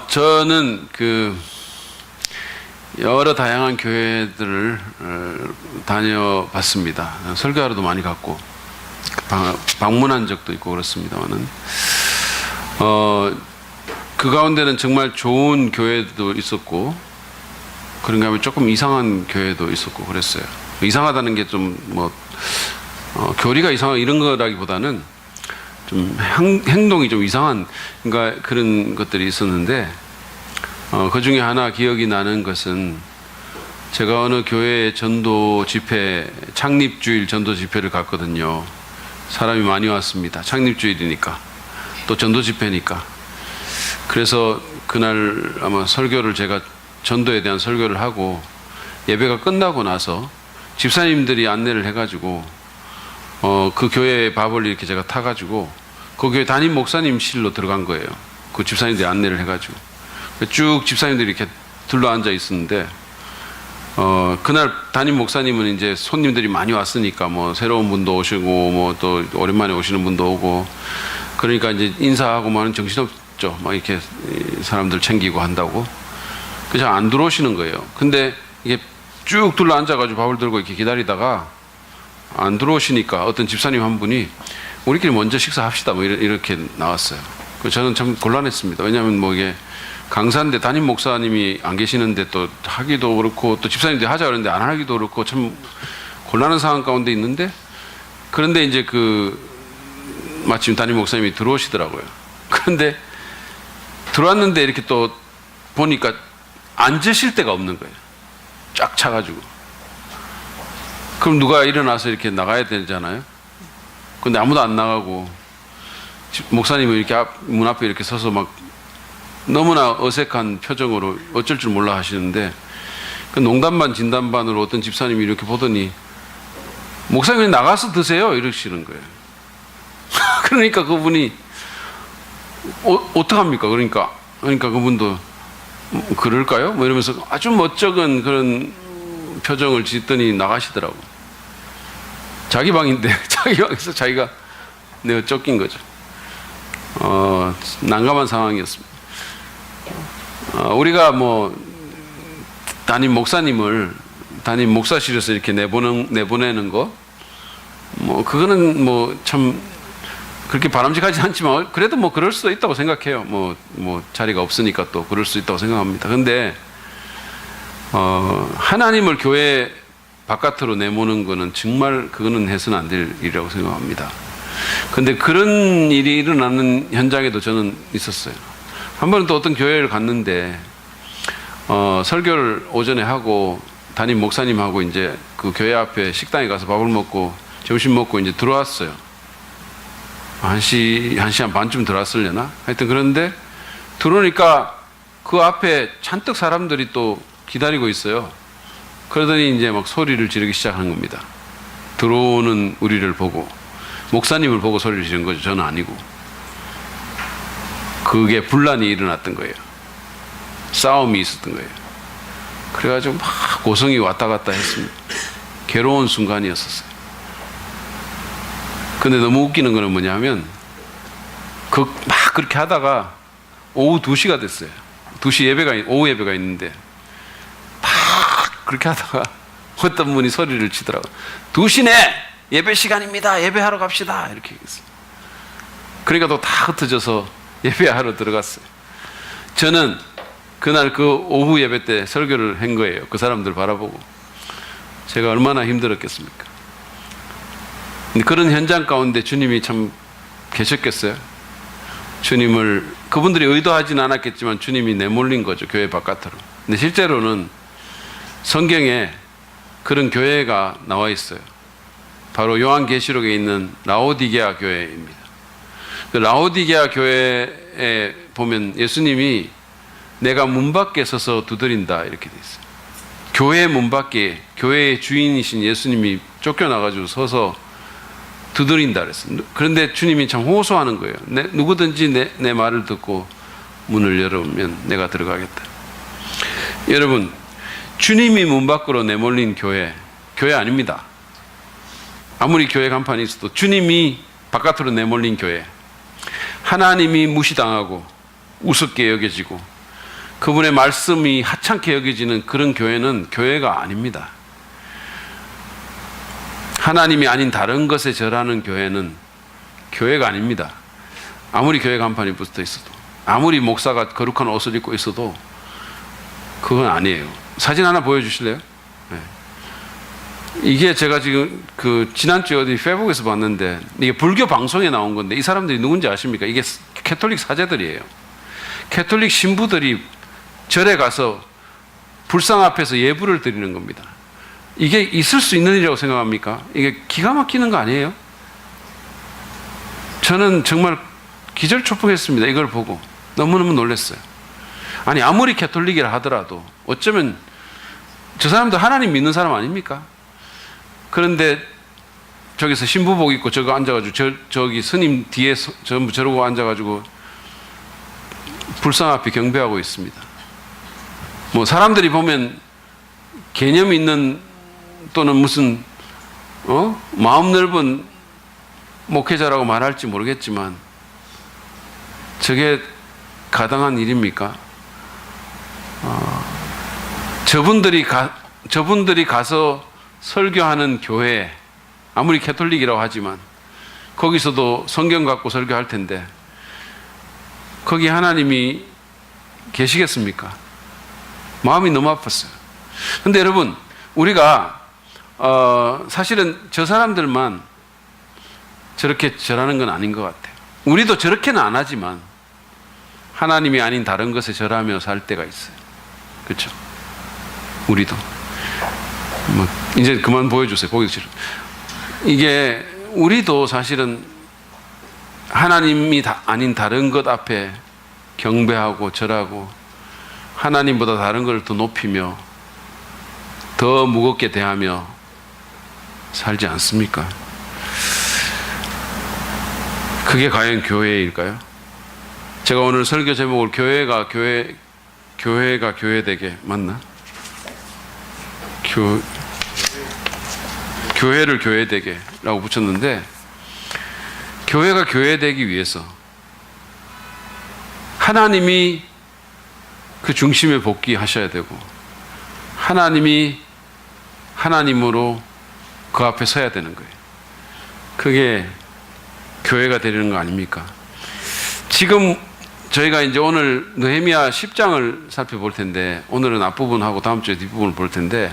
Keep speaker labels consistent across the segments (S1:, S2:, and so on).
S1: 저는 여러 다양한 교회들을 다녀봤습니다. 설교하러도 많이 갔고 방문한 적도 있고 그렇습니다만은 그 가운데는 정말 좋은 교회도 있었고 그런가 하면 조금 이상한 교회도 있었고 그랬어요. 이상하다는 게 좀 교리가 이상한 이런 거라기보다는 좀 행동이 좀 이상한 그러니까 그런 것들이 있었는데 그 중에 하나 기억이 나는 것은 제가 어느 교회의 전도 집회 창립주일 전도 집회를 갔거든요. 사람이 많이 왔습니다. 창립주일이니까 또 전도 집회니까. 그래서 그날 아마 설교를 제가 전도에 대한 설교를 하고 예배가 끝나고 나서 집사님들이 안내를 해가지고 그 교회의 밥을 이렇게 제가 타가지고 그 교회 담임 목사님실로 들어간 거예요. 그 집사님들이 안내를 해가지고 쭉 집사님들이 이렇게 둘러앉아 있었는데 그날 담임 목사님은 이제 손님들이 많이 왔으니까 새로운 분도 오시고 또 오랜만에 오시는 분도 오고 그러니까 이제 인사하고 하는 정신없죠. 이렇게 사람들 챙기고 한다고. 그래서 안 들어오시는 거예요. 근데 이게 쭉 둘러앉아가지고 밥을 들고 이렇게 기다리다가 안 들어오시니까 어떤 집사님 한 분이 우리끼리 먼저 식사합시다 이렇게 나왔어요. 저는 참 곤란했습니다. 왜냐하면 이게 강사인데 담임 목사님이 안 계시는데 또 하기도 그렇고 또 집사님들이 하자 그러는데 안 하기도 그렇고 참 곤란한 상황 가운데 있는데 그런데 이제 마침 담임 목사님이 들어오시더라고요. 그런데 들어왔는데 이렇게 또 보니까 앉으실 데가 없는 거예요. 쫙 차가지고. 그럼 누가 일어나서 이렇게 나가야 되잖아요. 근데 아무도 안 나가고 목사님은 이렇게 문 앞에 이렇게 서서 너무나 어색한 표정으로 어쩔 줄 몰라 하시는데 농담 반 진담 반으로 어떤 집사님이 이렇게 보더니 목사님이 나가서 드세요 이러시는 거예요. 그러니까 그분이 어떡합니까? 그러니까 그분도 그럴까요? 이러면서 아주 멋쩍은 그런 표정을 짓더니 나가시더라고. 자기 방인데 자기 방에서 자기가 내가 쫓긴 거죠. 난감한 상황이었습니다. 우리가 담임 목사님을 담임 목사실에서 이렇게 내보내는 거 그거는 참 그렇게 바람직하지 않지만 그래도 그럴 수도 있다고 생각해요. 자리가 없으니까 또 그럴 수 있다고 생각합니다. 근데 하나님을 교회 바깥으로 내모는 거는 정말 그거는 해서는 안 될 일이라고 생각합니다. 근데 그런 일이 일어나는 현장에도 저는 있었어요. 한 번은 또 어떤 교회를 갔는데 설교를 오전에 하고 담임 목사님하고 이제 그 교회 앞에 식당에 가서 밥을 먹고 점심 먹고 이제 들어왔어요. 1시간 반쯤 들어왔으려나? 하여튼 그런데 들어오니까 그 앞에 잔뜩 사람들이 또 기다리고 있어요. 그러더니 이제 소리를 지르기 시작하는 겁니다. 들어오는 우리를 보고 목사님을 보고 소리를 지른 거죠. 저는 아니고. 그게 분란이 일어났던 거예요. 싸움이 있었던 거예요. 그래가지고 고성이 왔다 갔다 했습니다. 괴로운 순간이었었어요. 근데 너무 웃기는 거는 뭐냐면 그렇게 하다가 오후 2시가 됐어요. 2시 오후 예배가 있는데 그렇게 하다가 어떤 분이 소리를 치더라고요. 2시네! 예배 시간입니다. 예배하러 갑시다. 이렇게 얘기했어요. 그러니까 또 다 흩어져서 예배하러 들어갔어요. 저는 그날 그 오후 예배 때 설교를 한 거예요. 그 사람들 바라보고. 제가 얼마나 힘들었겠습니까? 근데 그런 현장 가운데 주님이 참 계셨겠어요? 그분들이 의도하지는 않았겠지만 주님이 내몰린 거죠. 교회 바깥으로. 근데 실제로는 성경에 그런 교회가 나와 있어요. 바로 요한계시록에 있는 라오디게아 교회입니다. 그 라오디게아 교회에 보면 예수님이 내가 문 밖에 서서 두드린다 이렇게 돼 있어요. 교회 문 밖에 교회의 주인이신 예수님이 쫓겨나가지고 서서 두드린다 그랬어요. 그런데 주님이 참 호소하는 거예요. 누구든지 내 말을 듣고 문을 열어오면 내가 들어가겠다. 여러분, 주님이 문 밖으로 내몰린 교회 아닙니다. 아무리 교회 간판이 있어도 주님이 바깥으로 내몰린 교회, 하나님이 무시당하고 우습게 여겨지고 그분의 말씀이 하찮게 여겨지는 그런 교회는 교회가 아닙니다. 하나님이 아닌 다른 것에 절하는 교회는 교회가 아닙니다. 아무리 교회 간판이 붙어 있어도, 아무리 목사가 거룩한 옷을 입고 있어도 그건 아니에요. 사진 하나 보여주실래요? 네. 이게 제가 지금 지난주에 어디 페이북에서 봤는데, 이게 불교 방송에 나온 건데, 이 사람들이 누군지 아십니까? 이게 캐톨릭 사제들이에요. 캐톨릭 신부들이 절에 가서 불상 앞에서 예불을 드리는 겁니다. 이게 있을 수 있는 일이라고 생각합니까? 이게 기가 막히는 거 아니에요? 저는 정말 기절초풍했습니다. 이걸 보고 너무너무 놀랐어요. 아니, 아무리 캐톨릭이라 하더라도 어쩌면 저 사람도 하나님 믿는 사람 아닙니까? 그런데 저기서 신부복 입고 저거 앉아가지고 저기 스님 뒤에 전부 저러고 앉아가지고 불상 앞에 경배하고 있습니다. 뭐 사람들이 보면 개념 있는 또는 무슨 마음 넓은 목회자라고 말할지 모르겠지만 저게 가당한 일입니까? 저분들이 가서 설교하는 교회, 아무리 캐톨릭이라고 하지만 거기서도 성경 갖고 설교할 텐데 거기 하나님이 계시겠습니까? 마음이 너무 아팠어요. 근데 여러분, 우리가 사실은 저 사람들만 저렇게 절하는 건 아닌 것 같아요. 우리도 저렇게는 안 하지만 하나님이 아닌 다른 것에 절하며 살 때가 있어요. 그렇죠? 우리도. 뭐 이제 그만 보여주세요. 보기도 싫어. 이게 우리도 사실은 하나님이 아닌 다른 것 앞에 경배하고 절하고 하나님보다 다른 걸 더 높이며 더 무겁게 대하며 살지 않습니까? 그게 과연 교회일까요? 제가 오늘 설교 제목을 교회가 교회되게, 맞나? 교회를 교회되게 라고 붙였는데, 교회가 교회되기 위해서 하나님이 그 중심에 복귀하셔야 되고 하나님이 하나님으로 그 앞에 서야 되는 거예요. 그게 교회가 되는 거 아닙니까? 지금 저희가 이제 오늘 느헤미야 10장을 살펴볼 텐데, 오늘은 앞부분하고 다음 주에 뒷부분을 볼 텐데,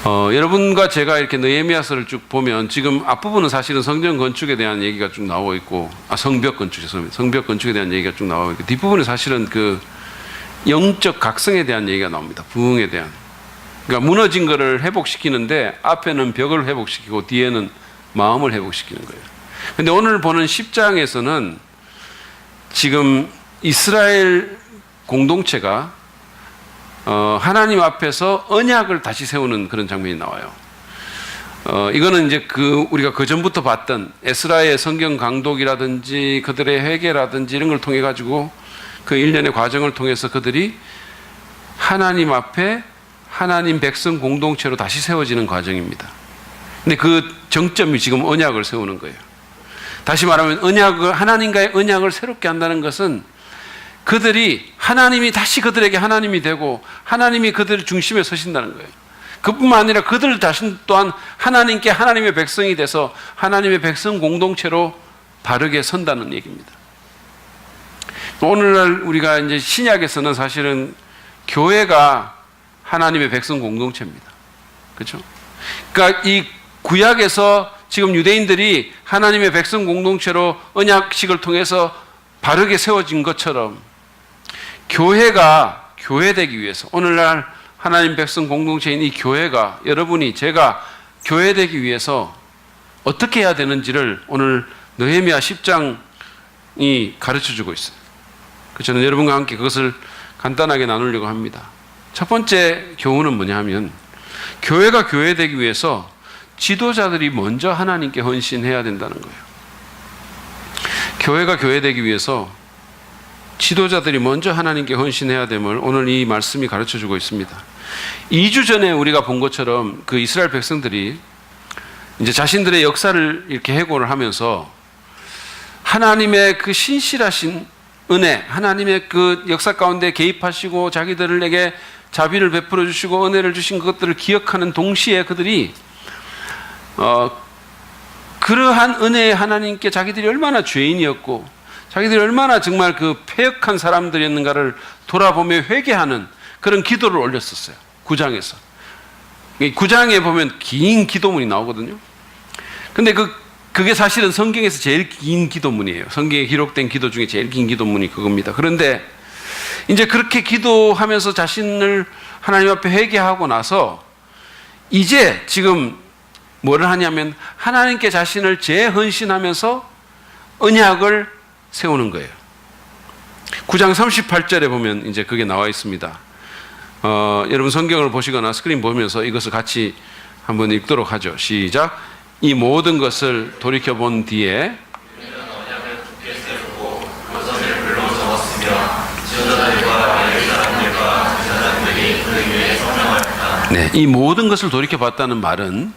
S1: 여러분과 제가 이렇게 느헤미야서를 쭉 보면 지금 앞부분은 사실은 성전 건축에 대한 얘기가 쭉 나오고 있고, 성벽 건축, 죄송합니다. 성벽 건축에 대한 얘기가 쭉 나오고 있고, 뒷부분은 사실은 그 영적 각성에 대한 얘기가 나옵니다. 부흥에 대한. 그러니까 무너진 거를 회복시키는데 앞에는 벽을 회복시키고 뒤에는 마음을 회복시키는 거예요. 근데 오늘 보는 10장에서는 지금 이스라엘 공동체가 하나님 앞에서 언약을 다시 세우는 그런 장면이 나와요. 이거는 이제 우리가 그 전부터 봤던 에스라의 성경 강독이라든지 그들의 회개라든지 이런 걸 통해 가지고 그 일련의 과정을 통해서 그들이 하나님 앞에 하나님 백성 공동체로 다시 세워지는 과정입니다. 근데 그 정점이 지금 언약을 세우는 거예요. 다시 말하면 하나님과의 언약을 새롭게 한다는 것은 그들이 하나님이 다시 그들에게 하나님이 되고 하나님이 그들의 중심에 서신다는 거예요. 그뿐만 아니라 그들 자신 또한 하나님께 하나님의 백성이 돼서 하나님의 백성 공동체로 바르게 선다는 얘기입니다. 오늘날 우리가 이제 신약에서는 사실은 교회가 하나님의 백성 공동체입니다. 그렇죠? 그러니까 이 구약에서 지금 유대인들이 하나님의 백성 공동체로 언약식을 통해서 바르게 세워진 것처럼 교회가 교회되기 위해서, 오늘날 하나님 백성 공동체인 이 교회가, 여러분이, 제가 교회되기 위해서 어떻게 해야 되는지를 오늘 느헤미야 10장이 가르쳐주고 있어요. 저는 여러분과 함께 그것을 간단하게 나누려고 합니다. 첫 번째 교훈은 뭐냐 하면, 교회가 교회되기 위해서 지도자들이 먼저 하나님께 헌신해야 된다는 거예요. 교회가 교회되기 위해서 지도자들이 먼저 하나님께 헌신해야 됨을 오늘 이 말씀이 가르쳐주고 있습니다. 2주 전에 우리가 본 것처럼 그 이스라엘 백성들이 이제 자신들의 역사를 이렇게 해고를 하면서 하나님의 그 신실하신 은혜, 하나님의 그 역사 가운데 개입하시고 자기들에게 자비를 베풀어 주시고 은혜를 주신 것들을 기억하는 동시에 그들이 그러한 은혜의 하나님께 자기들이 얼마나 죄인이었고 자기들이 얼마나 정말 그 패역한 사람들이었는가를 돌아보며 회개하는 그런 기도를 올렸었어요. 9장에서. 9장에 보면 긴 기도문이 나오거든요. 근데 그게 사실은 성경에서 제일 긴 기도문이에요. 성경에 기록된 기도 중에 제일 긴 기도문이 그겁니다. 그런데 이제 그렇게 기도하면서 자신을 하나님 앞에 회개하고 나서 이제 지금 뭐를 하냐면 하나님께 자신을 재헌신하면서 언약을 세우는 거예요. 9장 38절에 보면 이제 그게 나와 있습니다. 여러분 성경을 보시거나 스크린 보면서 이것을 같이 한번 읽도록 하죠. 시작. 이 모든 것을 돌이켜본 뒤에 네, 이 모든 것을 돌이켜봤다는 말은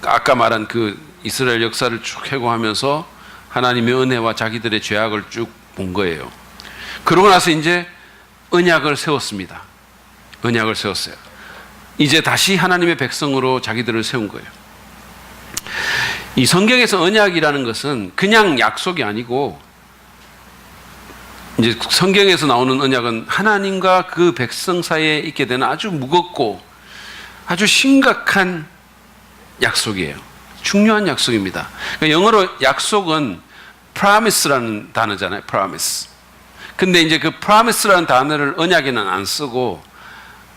S1: 아까 말한 그 이스라엘 역사를 쭉 회고하면서 하나님의 은혜와 자기들의 죄악을 쭉 본 거예요. 그러고 나서 이제 언약을 세웠습니다. 언약을 세웠어요. 이제 다시 하나님의 백성으로 자기들을 세운 거예요. 이 성경에서 언약이라는 것은 그냥 약속이 아니고 이제 성경에서 나오는 언약은 하나님과 그 백성 사이에 있게 되는 아주 무겁고 아주 심각한 약속이에요. 중요한 약속입니다. 그러니까 영어로 약속은 promise라는 단어잖아요. promise. 근데 이제 그 promise라는 단어를 언약에는 안 쓰고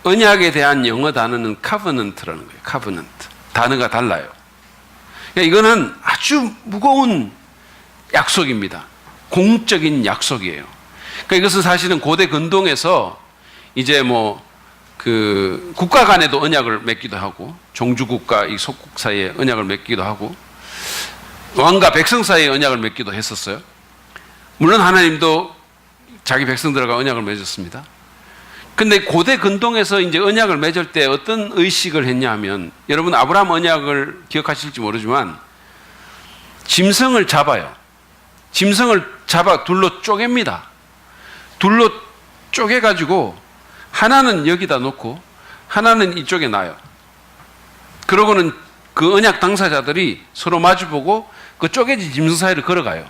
S1: 언약에 대한 영어 단어는 covenant라는 거예요. covenant. 단어가 달라요. 그러니까 이거는 아주 무거운 약속입니다. 공적인 약속이에요. 그러니까 이것은 사실은 고대 근동에서 이제 그 국가 간에도 언약을 맺기도 하고 종주국과 이 속국 사이에 언약을 맺기도 하고 왕과 백성 사이에 언약을 맺기도 했었어요. 물론 하나님도 자기 백성들과 언약을 맺었습니다. 근데 고대 근동에서 이제 언약을 맺을 때 어떤 의식을 했냐 하면 여러분 아브라함 언약을 기억하실지 모르지만 짐승을 잡아요. 짐승을 잡아 둘로 쪼갭니다. 둘로 쪼개가지고 하나는 여기다 놓고 하나는 이쪽에 놔요. 그러고는 그 언약 당사자들이 서로 마주보고 그 쪼개진 짐승 사이를 걸어가요.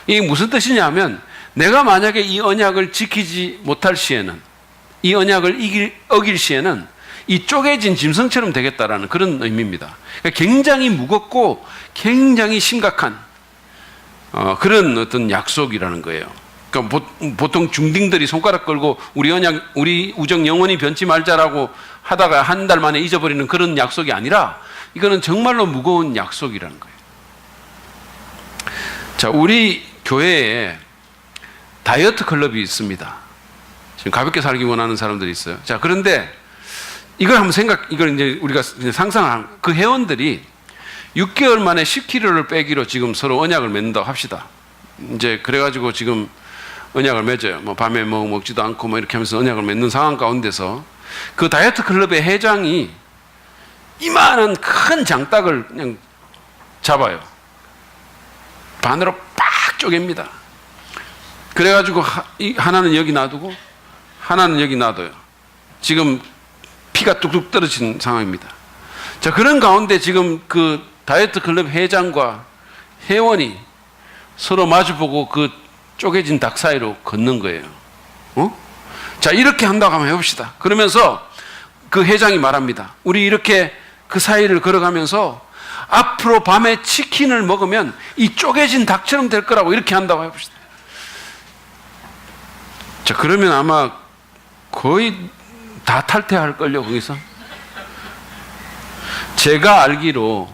S1: 이게 무슨 뜻이냐 하면 내가 만약에 이 언약을 지키지 못할 시에는 이 언약을 어길 시에는 이 쪼개진 짐승처럼 되겠다라는 그런 의미입니다. 그러니까 굉장히 무겁고 굉장히 심각한 그런 어떤 약속이라는 거예요. 그러니까 보통 중딩들이 손가락 걸고 우리 우정 영원히 변치 말자라고 하다가 한 달 만에 잊어버리는 그런 약속이 아니라 이거는 정말로 무거운 약속이라는 거예요. 자, 우리 교회에 다이어트 클럽이 있습니다. 지금 가볍게 살기 원하는 사람들이 있어요. 자, 그런데 이걸 이제 우리가 상상한 그 회원들이 6개월 만에 10kg를 빼기로 지금 서로 언약을 맺는다고 합시다. 이제 그래가지고 지금 언약을 맺어요. 밤에 먹지도 않고 이렇게 하면서 언약을 맺는 상황 가운데서 그 다이어트 클럽의 회장이 이만한 큰 장닭을 그냥 잡아요. 반으로 팍 쪼갭니다. 그래가지고 하나는 여기 놔두고 하나는 여기 놔둬요. 지금 피가 뚝뚝 떨어진 상황입니다. 자, 그런 가운데 지금 그 다이어트 클럽 회장과 회원이 서로 마주보고 그 쪼개진 닭 사이로 걷는 거예요. 자, 이렇게 한다고 한번 해봅시다. 그러면서 그 회장이 말합니다. 우리 이렇게 그 사이를 걸어가면서 앞으로 밤에 치킨을 먹으면 이 쪼개진 닭처럼 될 거라고 이렇게 한다고 해봅시다. 자, 그러면 아마 거의 다 탈퇴할걸요, 거기서. 제가 알기로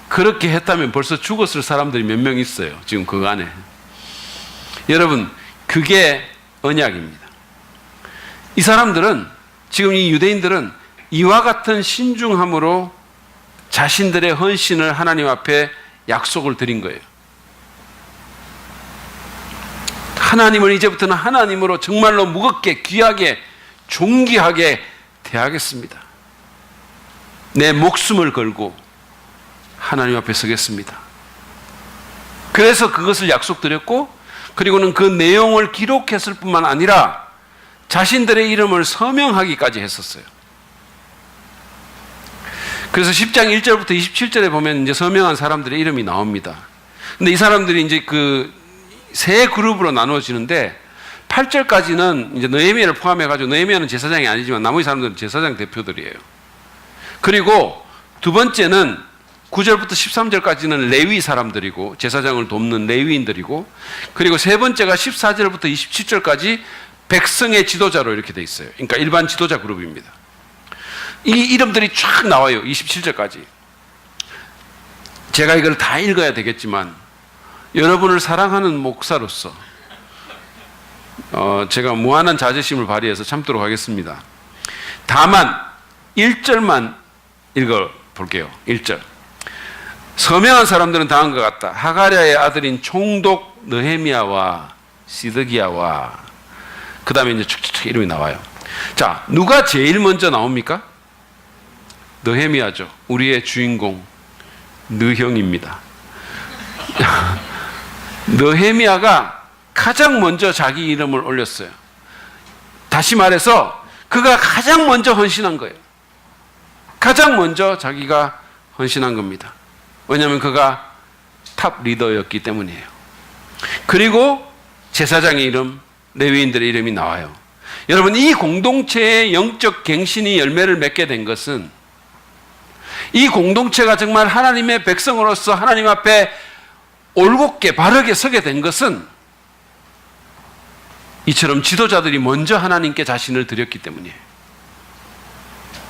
S1: 그렇게 했다면 벌써 죽었을 사람들이 몇 명 있어요. 지금 그 안에. 여러분, 그게 언약입니다. 이 사람들은, 지금 이 유대인들은 이와 같은 신중함으로 자신들의 헌신을 하나님 앞에 약속을 드린 거예요. 하나님을 이제부터는 하나님으로 정말로 무겁게, 귀하게, 존귀하게 대하겠습니다. 내 목숨을 걸고 하나님 앞에 서겠습니다. 그래서 그것을 약속드렸고, 그리고는 그 내용을 기록했을 뿐만 아니라 자신들의 이름을 서명하기까지 했었어요. 그래서 10장 1절부터 27절에 보면 이제 서명한 사람들의 이름이 나옵니다. 근데 이 사람들이 이제 그 세 그룹으로 나누어지는데 8절까지는 이제 느헤미야를 포함해가지고 느헤미야는 제사장이 아니지만 나머지 사람들은 제사장 대표들이에요. 그리고 두 번째는 9절부터 13절까지는 레위 사람들이고 제사장을 돕는 레위인들이고, 그리고 세 번째가 14절부터 27절까지 백성의 지도자로 이렇게 돼 있어요. 그러니까 일반 지도자 그룹입니다. 이 이름들이 쫙 나와요. 27절까지. 제가 이걸 다 읽어야 되겠지만 여러분을 사랑하는 목사로서 제가 무한한 자제심을 발휘해서 참도록 하겠습니다. 다만 1절만 읽어볼게요. 1절. 서명한 사람들은 다음과 같다. 하가랴의 아들인 총독 느헤미야와 시드기야와, 그 다음에 이제 축축축 이름이 나와요. 자, 누가 제일 먼저 나옵니까? 느헤미야죠. 우리의 주인공 느형입니다. 느헤미야가 가장 먼저 자기 이름을 올렸어요. 다시 말해서 그가 가장 먼저 헌신한 거예요. 가장 먼저 자기가 헌신한 겁니다. 왜냐하면 그가 탑 리더였기 때문이에요. 그리고 제사장의 이름, 레위인들의 이름이 나와요. 여러분, 이 공동체의 영적 갱신이 열매를 맺게 된 것은, 이 공동체가 정말 하나님의 백성으로서 하나님 앞에 올곧게 바르게 서게 된 것은 이처럼 지도자들이 먼저 하나님께 자신을 드렸기 때문이에요.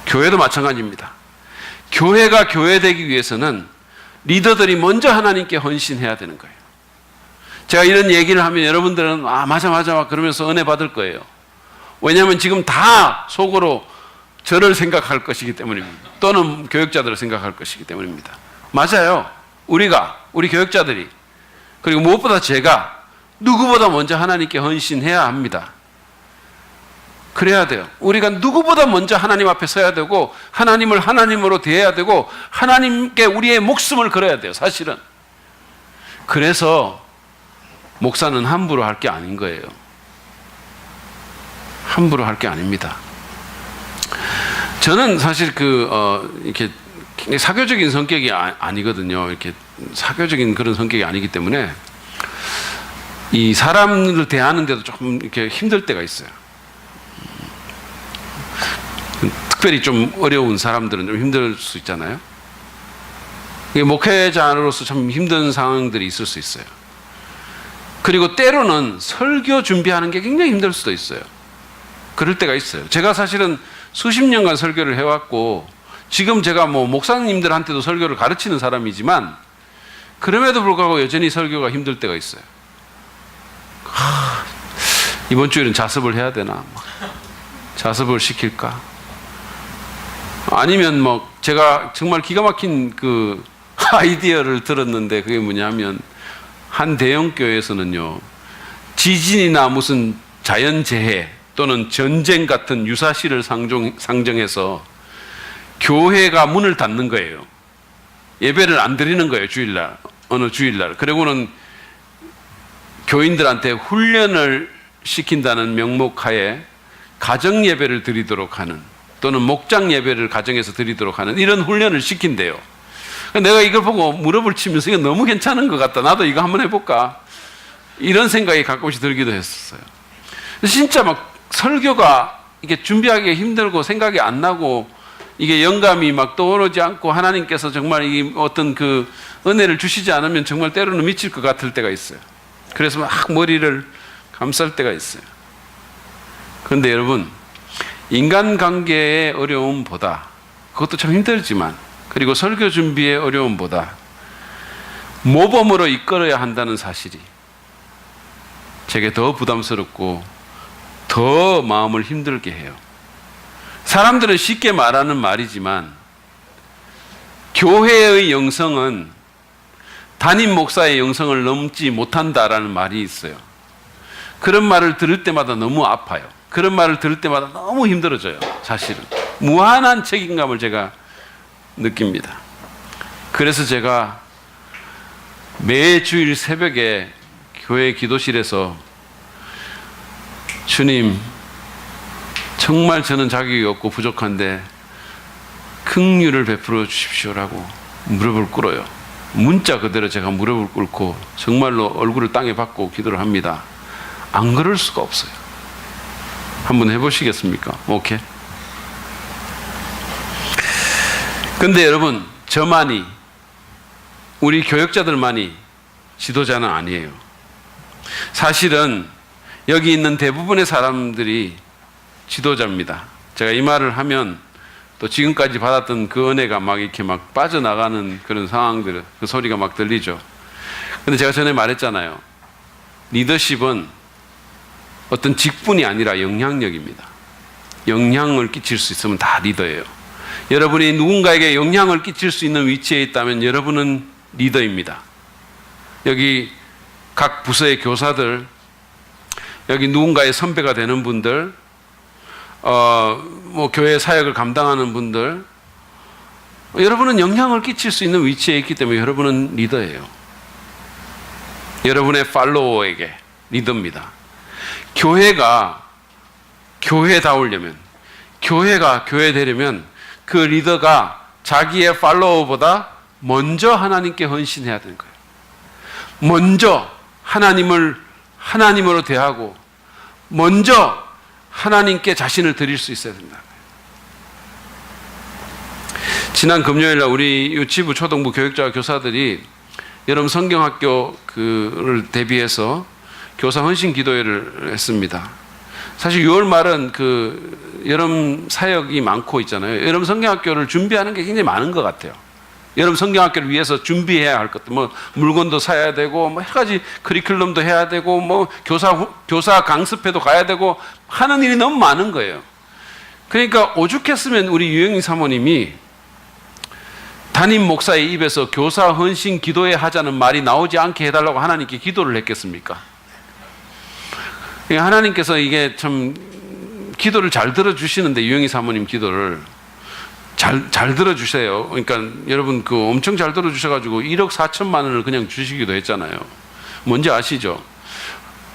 S1: 교회도 마찬가지입니다. 교회가 교회되기 위해서는 리더들이 먼저 하나님께 헌신해야 되는 거예요. 제가 이런 얘기를 하면 여러분들은 맞아 그러면서 은혜 받을 거예요. 왜냐하면 지금 다 속으로 저를 생각할 것이기 때문입니다. 또는 교역자들을 생각할 것이기 때문입니다. 맞아요. 우리 교역자들이, 그리고 무엇보다 제가 누구보다 먼저 하나님께 헌신해야 합니다. 그래야 돼요. 우리가 누구보다 먼저 하나님 앞에 서야 되고, 하나님을 하나님으로 대해야 되고, 하나님께 우리의 목숨을 걸어야 돼요, 사실은. 그래서 목사는 함부로 할 게 아닌 거예요. 함부로 할 게 아닙니다. 저는 사실 이렇게 사교적인 성격이 아니거든요. 이렇게 사교적인 그런 성격이 아니기 때문에 이 사람을 대하는데도 조금 이렇게 힘들 때가 있어요. 특별히 좀 어려운 사람들은 좀 힘들 수 있잖아요. 목회자로서 참 힘든 상황들이 있을 수 있어요. 그리고 때로는 설교 준비하는 게 굉장히 힘들 수도 있어요. 그럴 때가 있어요. 제가 사실은 수십 년간 설교를 해왔고, 지금 제가 목사님들한테도 설교를 가르치는 사람이지만, 그럼에도 불구하고 여전히 설교가 힘들 때가 있어요. 이번 주에는 자습을 해야 되나? 자습을 시킬까? 아니면 제가 정말 기가 막힌 그 아이디어를 들었는데, 그게 뭐냐면, 한 대형교회에서는요, 지진이나 무슨 자연재해 또는 전쟁 같은 유사시를 상정해서 교회가 문을 닫는 거예요. 예배를 안 드리는 거예요, 주일날. 어느 주일날. 그리고는 교인들한테 훈련을 시킨다는 명목하에 가정 예배를 드리도록 하는, 또는 목장 예배를 가정에서 드리도록 하는 이런 훈련을 시킨대요. 내가 이걸 보고 무릎을 치면서 이거 너무 괜찮은 것 같다. 나도 이거 한번 해볼까? 이런 생각이 가끔씩 들기도 했었어요. 진짜 설교가 이게 준비하기가 힘들고 생각이 안 나고 이게 영감이 떠오르지 않고 하나님께서 정말 이 어떤 그 은혜를 주시지 않으면 정말 때로는 미칠 것 같을 때가 있어요. 그래서 막 머리를 감쌀 때가 있어요. 그런데 여러분, 인간관계의 어려움보다, 그것도 참 힘들지만, 그리고 설교 준비의 어려움보다 모범으로 이끌어야 한다는 사실이 제게 더 부담스럽고 더 마음을 힘들게 해요. 사람들은 쉽게 말하는 말이지만 교회의 영성은 담임 목사의 영성을 넘지 못한다라는 말이 있어요. 그런 말을 들을 때마다 너무 아파요. 그런 말을 들을 때마다 너무 힘들어져요. 사실은 무한한 책임감을 제가 느낍니다. 그래서 제가 매주일 새벽에 교회 기도실에서 주님, 정말 저는 자격이 없고 부족한데 긍휼을 베풀어 주십시오라고 무릎을 꿇어요. 문자 그대로 제가 무릎을 꿇고 정말로 얼굴을 땅에 박고 기도를 합니다. 안 그럴 수가 없어요. 한번 해보시겠습니까? 오케이. 근데 여러분, 저만이, 우리 교역자들만이 지도자는 아니에요. 사실은 여기 있는 대부분의 사람들이 지도자입니다. 제가 이 말을 하면 또 지금까지 받았던 그 은혜가 막 이렇게 막 빠져나가는 그런 상황들, 그 소리가 막 들리죠. 근데 제가 전에 말했잖아요. 리더십은 어떤 직분이 아니라 영향력입니다. 영향을 끼칠 수 있으면 다 리더예요. 여러분이 누군가에게 영향을 끼칠 수 있는 위치에 있다면 여러분은 리더입니다. 여기 각 부서의 교사들, 여기 누군가의 선배가 되는 분들, 교회 사역을 감당하는 분들, 여러분은 영향을 끼칠 수 있는 위치에 있기 때문에 여러분은 리더예요. 여러분의 팔로워에게 리더입니다. 교회가 교회다우려면, 교회가 교회되려면 그 리더가 자기의 팔로워보다 먼저 하나님께 헌신해야 되는 거예요. 먼저 하나님으로 대하고 먼저 하나님께 자신을 드릴 수 있어야 된다. 지난 금요일 날 우리 유치부, 초등부 교육자 교사들이 여름 성경학교를 대비해서 교사 헌신 기도회를 했습니다. 사실 6월 말은 그 여름 사역이 많고 있잖아요. 여름 성경학교를 준비하는 게 굉장히 많은 것 같아요. 여름 성경학교를 위해서 준비해야 할 것들, 물건도 사야 되고, 여러 가지 커리큘럼도 해야 되고, 교사 강습회도 가야 되고, 하는 일이 너무 많은 거예요. 그러니까 오죽했으면 우리 유영희 사모님이 담임 목사의 입에서 교사 헌신 기도회 하자는 말이 나오지 않게 해달라고 하나님께 기도를 했겠습니까? 하나님께서 이게 참 기도를 잘 들어주시는데, 유영희 사모님 기도를 잘 들어주세요. 그러니까 여러분 엄청 잘 들어주셔가지고 1억 4천만 원을 그냥 주시기도 했잖아요. 뭔지 아시죠?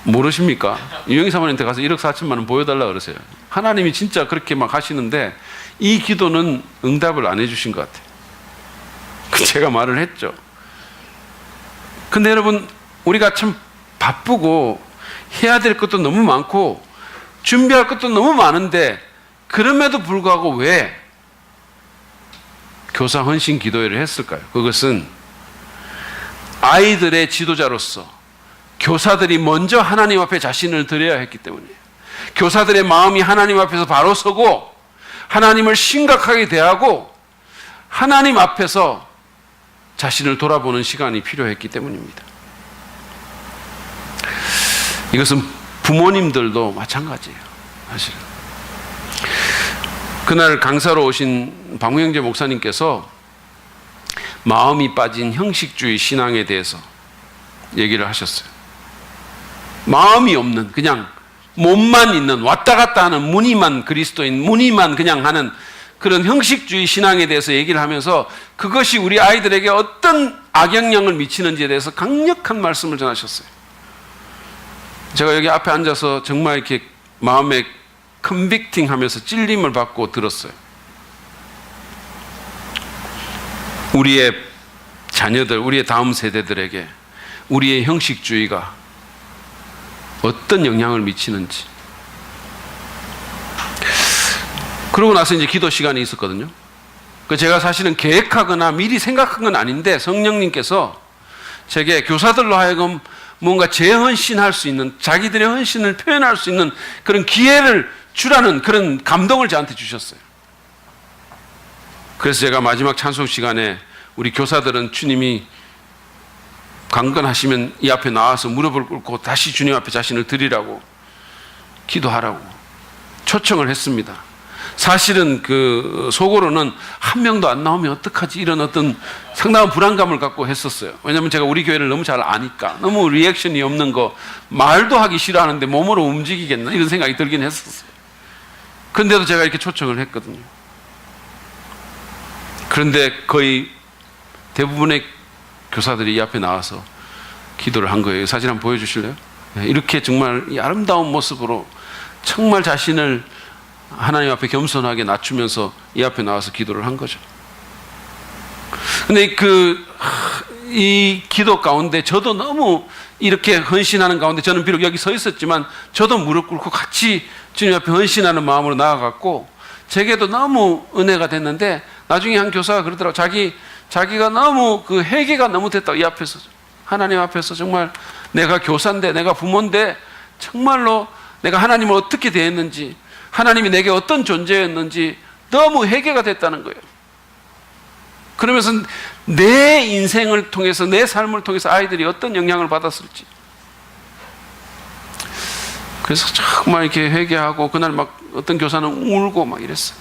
S1: 모르십니까? 유영희 사모님한테 가서 1억 4천만 원 보여달라 그러세요. 하나님이 진짜 그렇게 막 하시는데 이 기도는 응답을 안 해주신 것 같아요. 제가 말을 했죠. 근데 여러분, 우리가 참 바쁘고 해야 될 것도 너무 많고 준비할 것도 너무 많은데 그럼에도 불구하고 왜 교사 헌신 기도회를 했을까요? 그것은 아이들의 지도자로서 교사들이 먼저 하나님 앞에 자신을 드려야 했기 때문이에요. 교사들의 마음이 하나님 앞에서 바로 서고 하나님을 심각하게 대하고 하나님 앞에서 자신을 돌아보는 시간이 필요했기 때문입니다. 이것은 부모님들도 마찬가지예요. 사실은. 그날 강사로 오신 방우영재 목사님께서 마음이 빠진 형식주의 신앙에 대해서 얘기를 하셨어요. 마음이 없는, 그냥 몸만 있는, 왔다 갔다 하는 무늬만 그리스도인, 무늬만 그냥 하는 그런 형식주의 신앙에 대해서 얘기를 하면서 그것이 우리 아이들에게 어떤 악영향을 미치는지에 대해서 강력한 말씀을 전하셨어요. 제가 여기 앞에 앉아서 정말 이렇게 마음에 컨빅팅 하면서 찔림을 받고 들었어요. 우리의 자녀들, 우리의 다음 세대들에게 우리의 형식주의가 어떤 영향을 미치는지. 그러고 나서 이제 기도 시간이 있었거든요. 제가 사실은 계획하거나 미리 생각한 건 아닌데 성령님께서 제게 교사들로 하여금 뭔가 재헌신할 수 있는, 자기들의 헌신을 표현할 수 있는 그런 기회를 주라는 그런 감동을 저한테 주셨어요. 그래서 제가 마지막 찬송 시간에 우리 교사들은 주님이 강건하시면 이 앞에 나와서 무릎을 꿇고 다시 주님 앞에 자신을 드리라고 기도하라고 초청을 했습니다. 사실은 그 속으로는 한 명도 안 나오면 어떡하지, 이런 어떤 상당한 불안감을 갖고 했었어요. 왜냐하면 제가 우리 교회를 너무 잘 아니까, 너무 리액션이 없는 거, 말도 하기 싫어하는데 몸으로 움직이겠나 이런 생각이 들긴 했었어요. 그런데도 제가 이렇게 초청을 했거든요. 그런데 거의 대부분의 교사들이 이 앞에 나와서 기도를 한 거예요. 사진 한번 보여주실래요? 이렇게 정말 이 아름다운 모습으로 정말 자신을 하나님 앞에 겸손하게 낮추면서 이 앞에 나와서 기도를 한 거죠. 근데 이 기도 가운데 저도 너무 이렇게 헌신하는 가운데 저는 비록 여기 서 있었지만 저도 무릎 꿇고 같이 주님 앞에 헌신하는 마음으로 나아갔고 제게도 너무 은혜가 됐는데 나중에 한 교사가 그러더라고. 자기가 너무 회개가 너무 됐다고. 이 앞에서 하나님 앞에서 정말 내가 교사인데 내가 부모인데 정말로 내가 하나님을 어떻게 대했는지 하나님이 내게 어떤 존재였는지 너무 회개가 됐다는 거예요. 그러면서 내 인생을 통해서 내 삶을 통해서 아이들이 어떤 영향을 받았을지. 그래서 정말 이렇게 회개하고 그날 막 어떤 교사는 울고 막 이랬어요.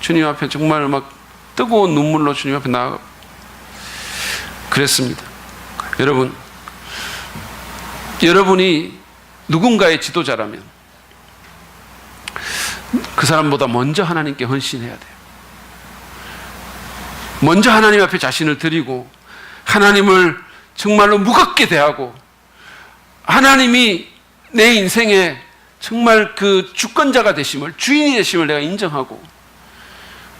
S1: 주님 앞에 정말 막 뜨거운 눈물로 주님 앞에 나아가고 그랬습니다. 여러분이 누군가의 지도자라면 그 사람보다 먼저 하나님께 헌신해야 돼요. 먼저 하나님 앞에 자신을 드리고 하나님을 정말로 무겁게 대하고 하나님이 내 인생에 정말 그 주권자가 되심을, 주인이 되심을 내가 인정하고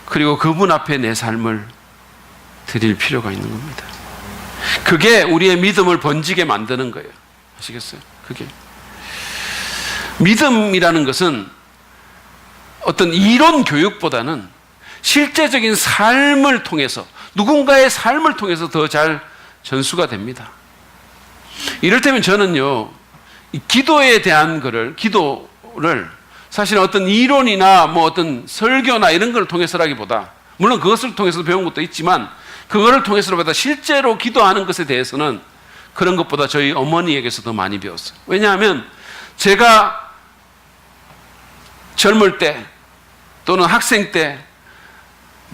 S1: 그리고 그분 앞에 내 삶을 드릴 필요가 있는 겁니다. 그게 우리의 믿음을 번지게 만드는 거예요. 아시겠어요? 그게 믿음이라는 것은 어떤 이론 교육보다는 실제적인 삶을 통해서 누군가의 삶을 통해서 더 잘 전수가 됩니다. 이를테면 저는요, 이 기도에 대한 기도를 사실 어떤 이론이나 뭐 어떤 설교나 이런 걸 통해서라기보다 물론 그것을 통해서 배운 것도 있지만 그거를 통해서보다 실제로 기도하는 것에 대해서는 그런 것보다 저희 어머니에게서 더 많이 배웠어요. 왜냐하면 제가 젊을 때 또는 학생 때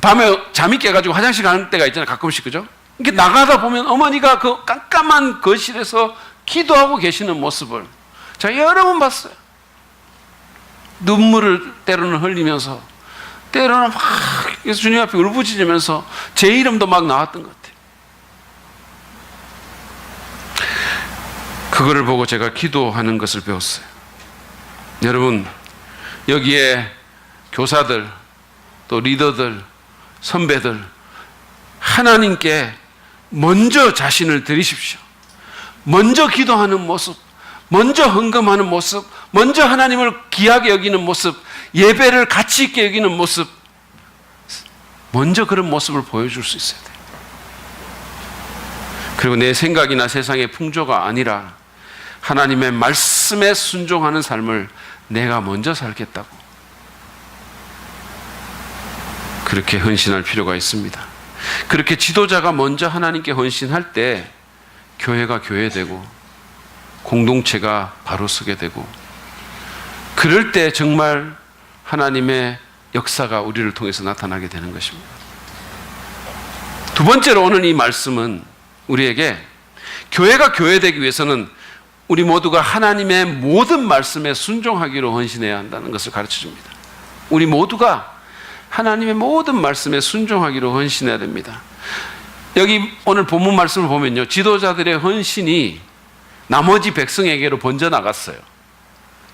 S1: 밤에 잠이 깨가지고 화장실 가는 때가 있잖아요. 가끔씩, 그죠? 이렇게 나가다 보면 어머니가 그 깜깜한 거실에서 기도하고 계시는 모습을 제가 여러 번 봤어요. 눈물을 때로는 흘리면서 때로는 막 주님 앞에 울부짖으면서 제 이름도 막 나왔던 것 같아요. 그거를 보고 제가 기도하는 것을 배웠어요. 여러분, 여기에 교사들, 또 리더들, 선배들, 하나님께 먼저 자신을 드리십시오. 먼저 기도하는 모습, 먼저 헌금하는 모습, 먼저 하나님을 귀하게 여기는 모습, 예배를 가치 있게 여기는 모습, 먼저 그런 모습을 보여줄 수 있어야 돼요. 그리고 내 생각이나 세상의 풍조가 아니라 하나님의 말씀에 순종하는 삶을 내가 먼저 살겠다고 그렇게 헌신할 필요가 있습니다. 그렇게 지도자가 먼저 하나님께 헌신할 때 교회가 교회되고 공동체가 바로 서게 되고 그럴 때 정말 하나님의 역사가 우리를 통해서 나타나게 되는 것입니다. 두 번째로 오늘 이 말씀은 우리에게 교회가 교회되기 위해서는 우리 모두가 하나님의 모든 말씀에 순종하기로 헌신해야 한다는 것을 가르쳐 줍니다. 우리 모두가 하나님의 모든 말씀에 순종하기로 헌신해야 됩니다. 여기 오늘 본문 말씀을 보면요, 지도자들의 헌신이 나머지 백성에게로 번져나갔어요.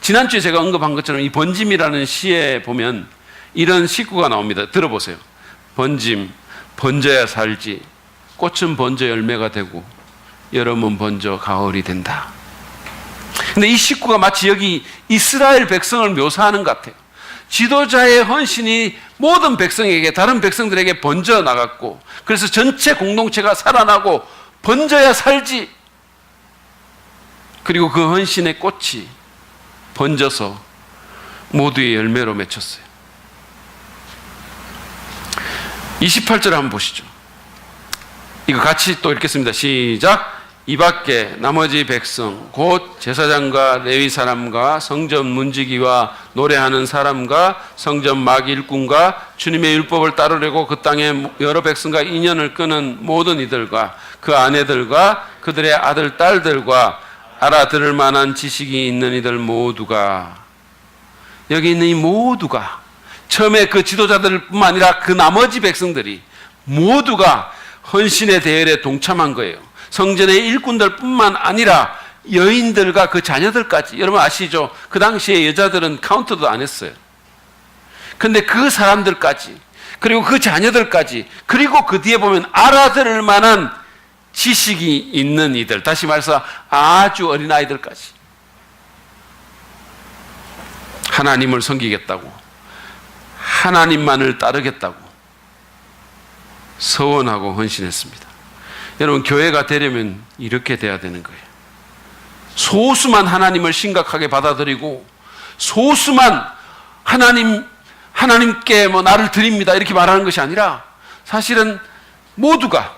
S1: 지난주에 제가 언급한 것처럼 이 번짐이라는 시에 보면 이런 시구가 나옵니다. 들어보세요. 번짐, 번져야 살지. 꽃은 번져 열매가 되고 여름은 번져 가을이 된다. 근데 이 시구가 마치 여기 이스라엘 백성을 묘사하는 것 같아요. 지도자의 헌신이 모든 백성에게, 다른 백성들에게 번져 나갔고, 그래서 전체 공동체가 살아나고 번져야 살지. 그리고 그 헌신의 꽃이 번져서 모두의 열매로 맺혔어요. 28절 한번 보시죠. 이거 같이 또 읽겠습니다. 시작. 이 밖에 나머지 백성 곧 제사장과 레위 사람과 성전 문지기와 노래하는 사람과 성전 막 일꾼과 주님의 율법을 따르려고 그 땅에 여러 백성과 인연을 끄는 모든 이들과 그 아내들과 그들의 아들 딸들과 알아들을 만한 지식이 있는 이들 모두가, 여기 있는 이 모두가, 처음에 그 지도자들뿐만 아니라 그 나머지 백성들이 모두가 헌신의 대열에 동참한 거예요. 성전의 일꾼들 뿐만 아니라 여인들과 그 자녀들까지. 여러분 아시죠? 그 당시에 여자들은 카운트도 안 했어요. 근데 그 사람들까지, 그리고 그 자녀들까지, 그리고 그 뒤에 보면 알아들을 만한 지식이 있는 이들, 다시 말해서 아주 어린 아이들까지 하나님을 섬기겠다고, 하나님만을 따르겠다고 서원하고 헌신했습니다. 여러분, 교회가 되려면 이렇게 돼야 되는 거예요. 소수만 하나님을 심각하게 받아들이고, 소수만 하나님께 뭐 나를 드립니다 이렇게 말하는 것이 아니라, 사실은 모두가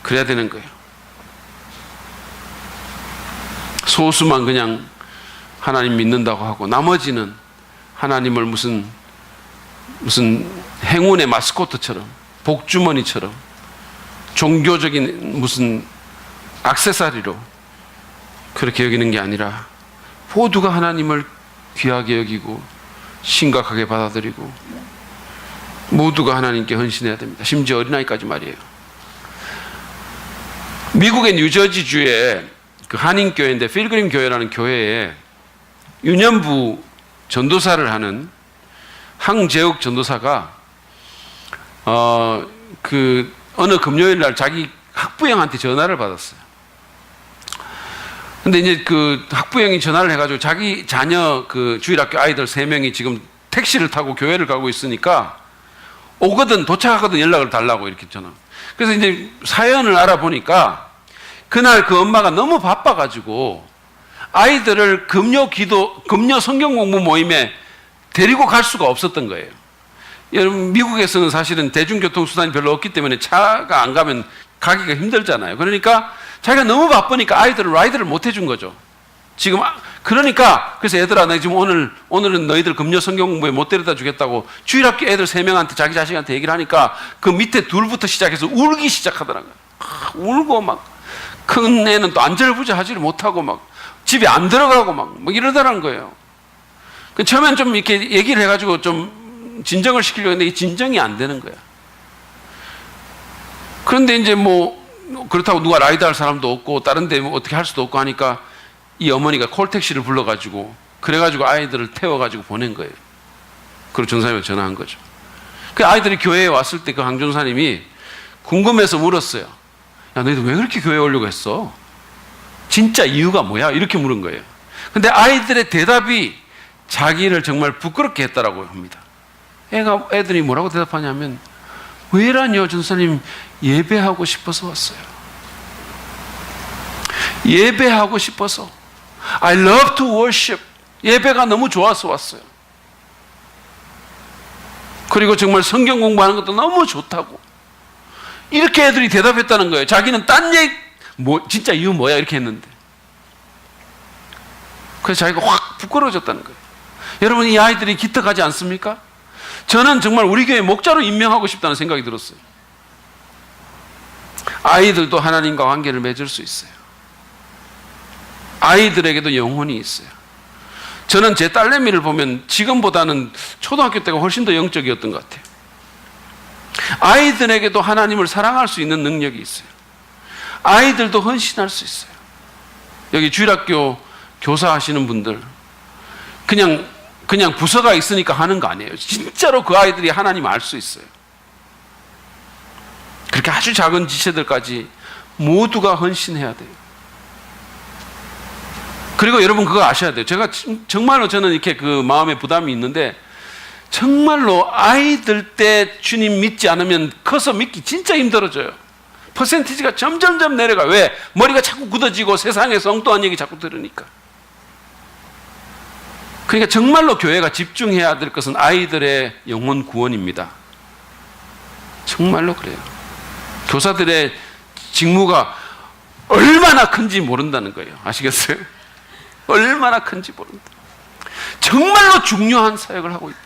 S1: 그래야 되는 거예요. 소수만 그냥 하나님 믿는다고 하고, 나머지는 하나님을 무슨 행운의 마스코트처럼, 복주머니처럼, 종교적인 무슨 액세서리로 그렇게 여기는 게 아니라, 모두가 하나님을 귀하게 여기고 심각하게 받아들이고 모두가 하나님께 헌신해야 됩니다. 심지어 어린아이까지 말이에요. 미국의 뉴저지주에 그 한인교회인데, 필그림 교회라는 교회에 유년부 전도사를 하는 황재욱 전도사가 어느 금요일 날 자기 학부형한테 전화를 받았어요. 근데 이제 그 학부형이 전화를 해가지고 자기 자녀 그 주일학교 아이들 3명이 지금 택시를 타고 교회를 가고 있으니까 도착하거든 연락을 달라고 이렇게 전화. 그래서 이제 사연을 알아보니까 그날 그 엄마가 너무 바빠가지고 아이들을 금요 성경 공부 모임에 데리고 갈 수가 없었던 거예요. 여러분, 미국에서는 사실은 대중교통수단이 별로 없기 때문에 차가 안 가면 가기가 힘들잖아요. 그러니까 자기가 너무 바쁘니까 아이들을 라이드를 못 해준 거죠. 지금, 그러니까, 그래서 얘들아, 나 지금 오늘은 너희들 금요 성경 공부에 못 데려다 주겠다고 주일학교 애들 3명한테 자기 자식한테 얘기를 하니까 그 밑에 둘부터 시작해서 울기 시작하더라고요. 울고 막, 큰 애는 또 안절부절하지를 못하고 막, 집에 안 들어가고 막 이러더라는 거예요. 처음엔 좀 이렇게 얘기를 해가지고 좀 진정을 시키려고 했는데, 이 진정이 안 되는 거야. 그런데 이제 그렇다고 누가 라이드 할 사람도 없고, 다른 데 어떻게 할 수도 없고 하니까 이 어머니가 콜택시를 불러가지고, 그래가지고 아이들을 태워가지고 보낸 거예요. 그리고 전사님한테 전화한 거죠. 그 아이들이 교회에 왔을 때 그 황 전사님이 궁금해서 물었어요. 야, 너희들 왜 그렇게 교회에 오려고 했어? 진짜 이유가 뭐야? 이렇게 물은 거예요. 근데 아이들의 대답이 자기를 정말 부끄럽게 했다라고 합니다. 애들이 뭐라고 대답하냐면, 왜라뇨, 전사님? 예배하고 싶어서 왔어요. 예배하고 싶어서. I love to worship. 예배가 너무 좋아서 왔어요. 그리고 정말 성경 공부하는 것도 너무 좋다고. 이렇게 애들이 대답했다는 거예요. 자기는 딴 얘기, 진짜 이유 뭐야? 이렇게 했는데. 그래서 자기가 확 부끄러워졌다는 거예요. 여러분, 이 아이들이 기특하지 않습니까? 저는 정말 우리 교회 목자로 임명하고 싶다는 생각이 들었어요. 아이들도 하나님과 관계를 맺을 수 있어요. 아이들에게도 영혼이 있어요. 저는 제 딸내미를 보면 지금보다는 초등학교 때가 훨씬 더 영적이었던 것 같아요. 아이들에게도 하나님을 사랑할 수 있는 능력이 있어요. 아이들도 헌신할 수 있어요. 여기 주일학교 교사 하시는 분들, 그냥 부서가 있으니까 하는 거 아니에요. 진짜로 그 아이들이 하나님 알 수 있어요. 그렇게 아주 작은 지체들까지 모두가 헌신해야 돼요. 그리고 여러분 그거 아셔야 돼요. 제가 정말로 저는 이렇게 그 마음에 부담이 있는데, 정말로 아이들 때 주님 믿지 않으면 커서 믿기 진짜 힘들어져요. 퍼센티지가 점점점 내려가. 왜? 머리가 자꾸 굳어지고 세상에서 엉뚱한 얘기 자꾸 들으니까. 그러니까 정말로 교회가 집중해야 될 것은 아이들의 영혼 구원입니다. 정말로 그래요. 교사들의 직무가 얼마나 큰지 모른다는 거예요. 아시겠어요? 얼마나 큰지 모른다. 정말로 중요한 사역을 하고 있다.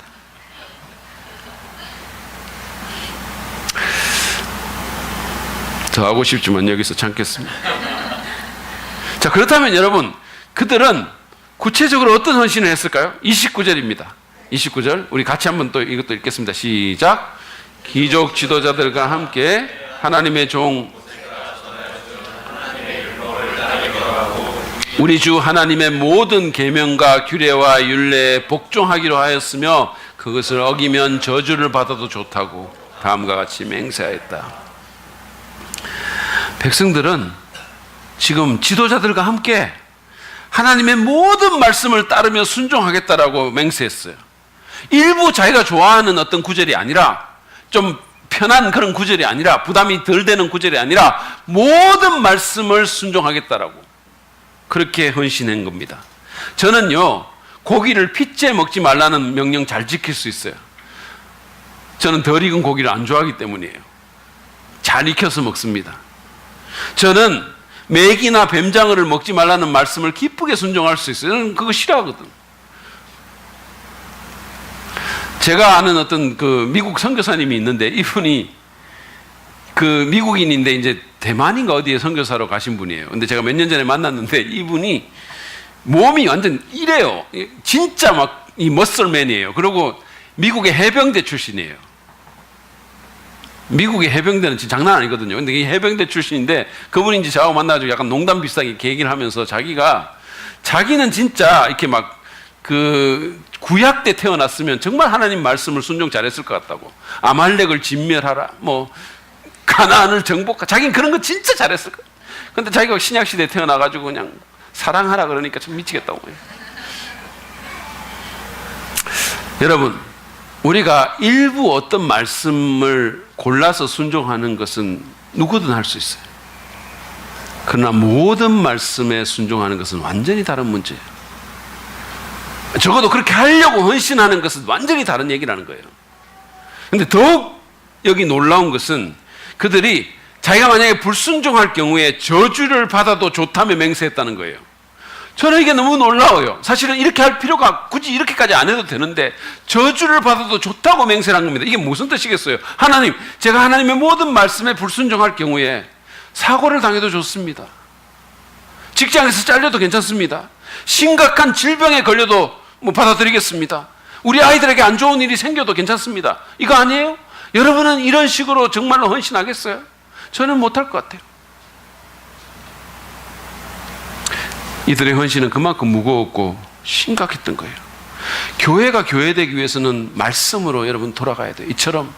S1: 더 하고 싶지만 여기서 참겠습니다. 자, 그렇다면 여러분, 그들은 구체적으로 어떤 헌신을 했을까요? 29절입니다. 29절 우리 같이 한번 또 이것도 읽겠습니다. 시작. 귀족 지도자들과 함께 하나님의 종 우리 주 하나님의 모든 계명과 규례와 율례에 복종하기로 하였으며 그것을 어기면 저주를 받아도 좋다고 다음과 같이 맹세하였다. 백성들은 지금 지도자들과 함께 하나님의 모든 말씀을 따르며 순종하겠다라고 맹세했어요. 일부 자기가 좋아하는 어떤 구절이 아니라, 좀 편한 그런 구절이 아니라, 부담이 덜 되는 구절이 아니라 모든 말씀을 순종하겠다라고 그렇게 헌신한 겁니다. 저는요, 고기를 핏째 먹지 말라는 명령 잘 지킬 수 있어요. 저는 덜 익은 고기를 안 좋아하기 때문이에요. 잘 익혀서 먹습니다. 저는 메기나 뱀장어를 먹지 말라는 말씀을 기쁘게 순종할 수 있어요. 저는 그거 싫어하거든. 제가 아는 어떤 그 미국 선교사님이 있는데, 이분이 그 미국인인데 이제 대만인가 어디에 선교사로 가신 분이에요. 근데 제가 몇 년 전에 만났는데 이분이 몸이 완전 이래요. 진짜 막 이 머슬맨이에요. 그리고 미국의 해병대 출신이에요. 미국의 해병대는 진짜 장난 아니거든요. 근데 이 해병대 출신인데 그분이 이제 저하고 만나가지고 약간 농담 비슷하게 이렇게 얘기를 하면서 자기는 진짜 이렇게 막 그 구약 때 태어났으면 정말 하나님 말씀을 순종 잘했을 것 같다고. 아말렉을 진멸하라, 뭐 가나안을 정복하라. 자기는 그런 거 진짜 잘했을 거야. 근데 자기가 신약 시대에 태어나가지고 그냥 사랑하라 그러니까 좀 미치겠다고. 여러분, 우리가 일부 어떤 말씀을 골라서 순종하는 것은 누구든 할 수 있어요. 그러나 모든 말씀에 순종하는 것은 완전히 다른 문제예요. 적어도 그렇게 하려고 헌신하는 것은 완전히 다른 얘기라는 거예요. 근데 더욱 여기 놀라운 것은 그들이 자기가 만약에 불순종할 경우에 저주를 받아도 좋다며 맹세했다는 거예요. 저는 이게 너무 놀라워요. 사실은 이렇게 할 필요가, 굳이 이렇게까지 안 해도 되는데 저주를 받아도 좋다고 맹세를 한 겁니다. 이게 무슨 뜻이겠어요? 하나님, 제가 하나님의 모든 말씀에 불순종할 경우에 사고를 당해도 좋습니다. 직장에서 잘려도 괜찮습니다. 심각한 질병에 걸려도 뭐 받아들이겠습니다. 우리 아이들에게 안 좋은 일이 생겨도 괜찮습니다. 이거 아니에요? 여러분은 이런 식으로 정말로 헌신하겠어요? 저는 못할 것 같아요. 이들의 헌신은 그만큼 무거웠고 심각했던 거예요. 교회가 교회되기 위해서는 말씀으로 여러분 돌아가야 돼요. 이처럼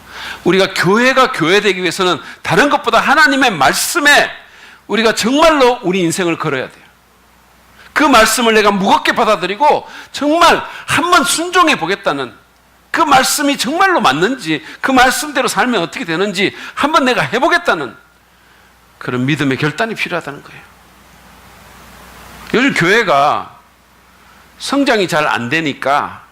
S1: 우리가 교회가 교회되기 위해서는 다른 것보다 하나님의 말씀에 우리가 정말로 우리 인생을 걸어야 돼요. 그 말씀을 내가 무겁게 받아들이고 정말 한번 순종해 보겠다는, 그 말씀이 정말로 맞는지, 그 말씀대로 살면 어떻게 되는지 한번 내가 해보겠다는 그런 믿음의 결단이 필요하다는 거예요. 요즘 교회가 성장이 잘 안 되니까